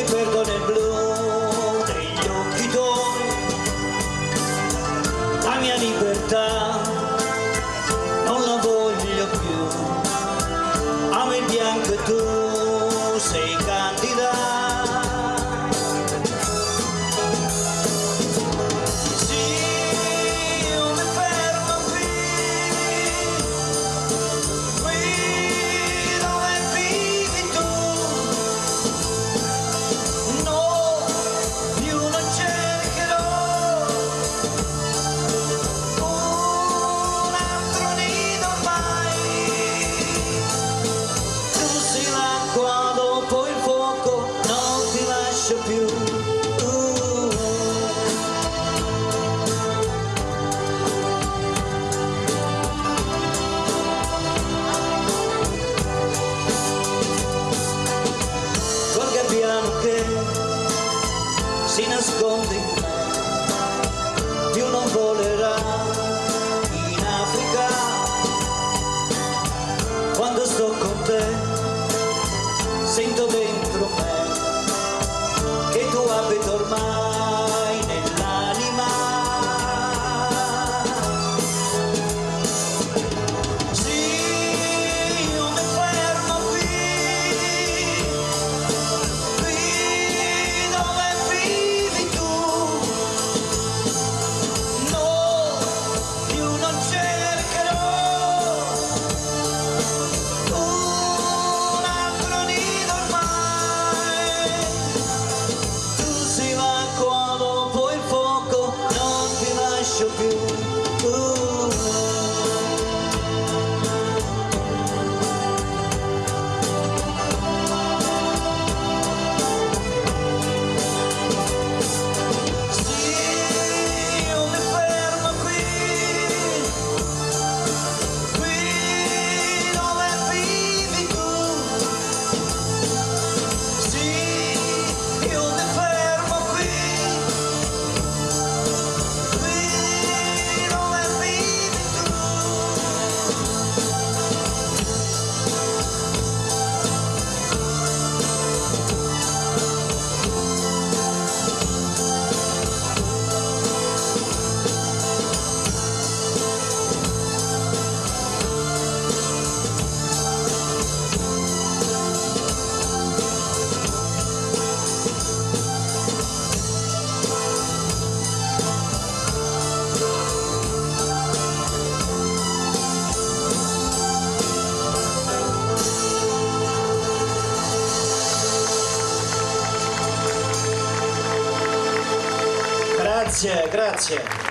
mi perdo nel blu degli occhi tuoi, la mia libertà non la voglio più, amo il bianco e tu sei candida. Più. Quel gabbiano che si nasconde in me più non volerà in Africa. Quando sto con te sento dentro me che tu abita ormai nell'anima. Sì, io mi fermo qui dove vivi tu. No, più non cercherò un altro nido ormai. Dopo il fuoco non ti lascio più. Sì, io mi fermo qui dove vivi tu. Sì, io mi fermo qui dove vivi tu. Grazie, grazie.